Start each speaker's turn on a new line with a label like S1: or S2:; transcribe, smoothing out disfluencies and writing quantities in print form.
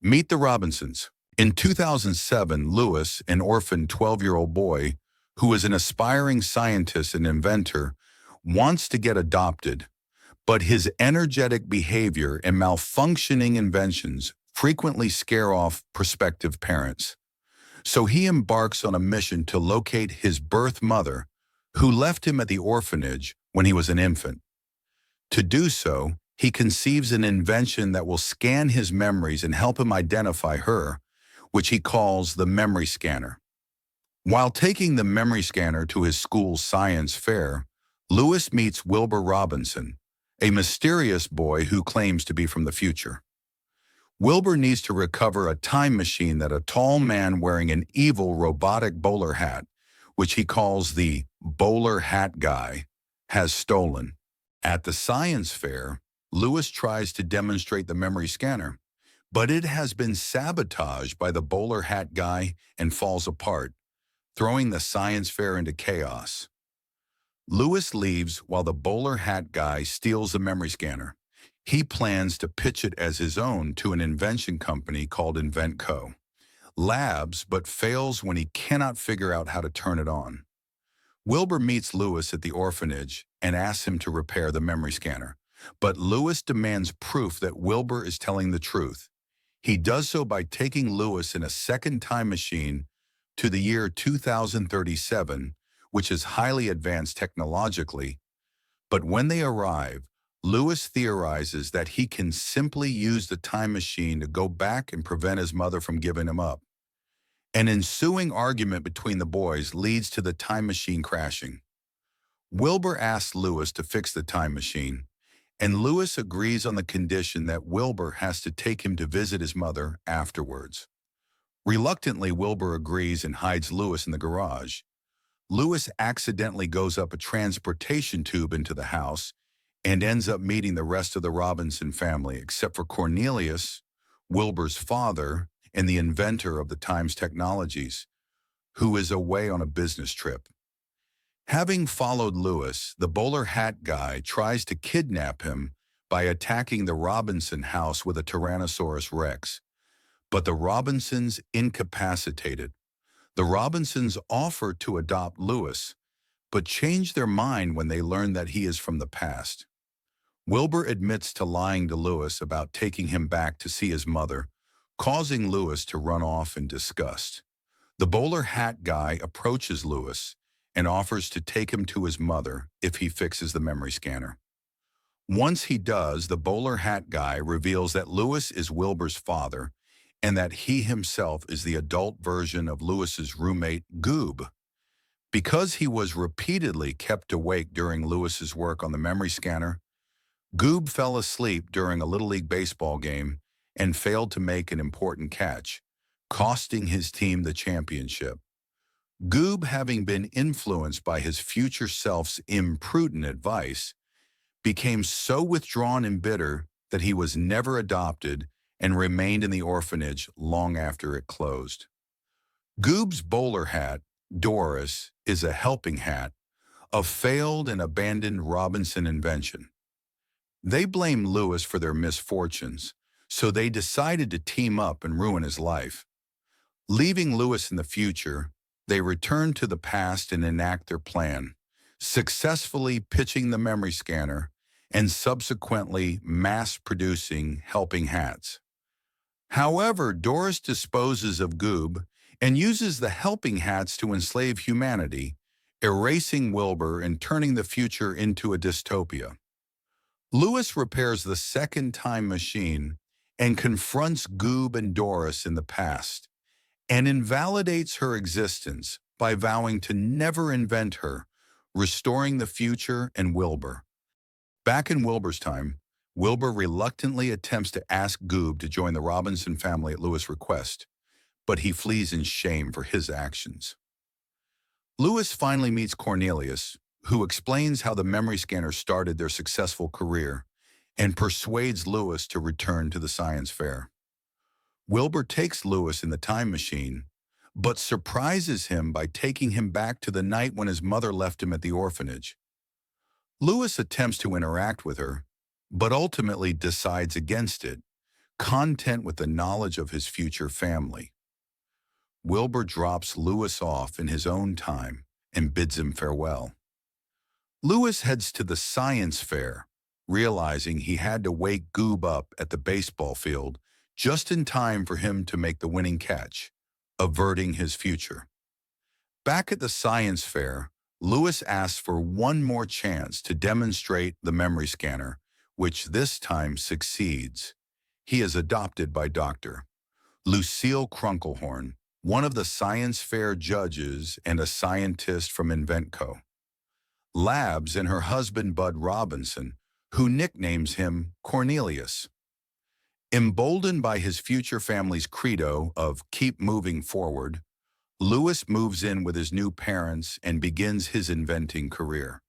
S1: Meet the Robinsons. In 2007, Lewis, an orphan 12-year-old boy who is an aspiring scientist and inventor, wants to get adopted, but his energetic behavior and malfunctioning inventions frequently scare off prospective parents. So he embarks on a mission to locate his birth mother, who left him at the orphanage when he was an infant. To do so, he conceives an invention that will scan his memories and help him identify her, which he calls the memory scanner. While taking the memory scanner to his school's science fair, Lewis meets Wilbur Robinson, a mysterious boy who claims to be from the future. Wilbur needs to recover a time machine that a tall man wearing an evil robotic bowler hat, which he calls the bowler hat guy, has stolen. At the science fair, Lewis tries to demonstrate the memory scanner, but it has been sabotaged by the bowler hat guy and falls apart, throwing the science fair into chaos. Lewis leaves while the bowler hat guy steals the memory scanner. He plans to pitch it as his own to an invention company called InventCo. Labs, but fails when he cannot figure out how to turn it on. Wilbur meets Lewis at the orphanage and asks him to repair the memory scanner, but Lewis demands proof that Wilbur is telling the truth. He does so by taking Lewis in a second time machine to the year 2037, which is highly advanced technologically. But when they arrive, Lewis theorizes that he can simply use the time machine to go back and prevent his mother from giving him up. An ensuing argument between the boys leads to the time machine crashing. Wilbur asks Lewis to fix the time machine, and Lewis agrees on the condition that Wilbur has to take him to visit his mother afterwards. Reluctantly, Wilbur agrees and hides Lewis in the garage. Lewis accidentally goes up a transportation tube into the house and ends up meeting the rest of the Robinson family, except for Cornelius, Wilbur's father, and the inventor of the time's technologies, who is away on a business trip. Having followed Lewis, the bowler hat guy tries to kidnap him by attacking the Robinson house with a Tyrannosaurus Rex. But the Robinsons incapacitated. The Robinsons offer to adopt Lewis, but change their mind when they learn that he is from the past. Wilbur admits to lying to Lewis about taking him back to see his mother, causing Lewis to run off in disgust. The bowler hat guy approaches Lewis and offers to take him to his mother if he fixes the memory scanner. Once he does, the bowler hat guy reveals that Lewis is Wilbur's father and that he himself is the adult version of Lewis's roommate, Goob. Because he was repeatedly kept awake during Lewis's work on the memory scanner, Goob fell asleep during a Little League baseball game and failed to make an important catch, costing his team the championship. Goob, having been influenced by his future self's imprudent advice, became so withdrawn and bitter that he was never adopted and remained in the orphanage long after it closed. Goob's bowler hat, Doris, is a helping hat, a failed and abandoned Robinson invention. They blame Lewis for their misfortunes, so they decided to team up and ruin his life. Leaving Lewis in the future, they return to the past and enact their plan, successfully pitching the memory scanner and subsequently mass-producing helping hats. However, Doris disposes of Goob and uses the helping hats to enslave humanity, erasing Wilbur and turning the future into a dystopia. Lewis repairs the second time machine and confronts Goob and Doris in the past, and invalidates her existence by vowing to never invent her, restoring the future and Wilbur. Back in Wilbur's time, Wilbur reluctantly attempts to ask Goob to join the Robinson family at Lewis' request, but he flees in shame for his actions. Lewis finally meets Cornelius, who explains how the memory scanner started their successful career and persuades Lewis to return to the science fair. Wilbur takes Lewis in the time machine, but surprises him by taking him back to the night when his mother left him at the orphanage. Lewis attempts to interact with her, but ultimately decides against it, content with the knowledge of his future family. Wilbur drops Lewis off in his own time and bids him farewell. Lewis heads to the science fair, realizing he had to wake Goob up at the baseball field just in time for him to make the winning catch, averting his future. Back at the science fair, Lewis asks for one more chance to demonstrate the memory scanner, which this time succeeds. He is adopted by Dr. Lucille Krunkelhorn, one of the science fair judges and a scientist from Inventco. Labs and her husband Bud Robinson, who nicknames him Cornelius. Emboldened by his future family's credo of keep moving forward, Lewis moves in with his new parents and begins his inventing career.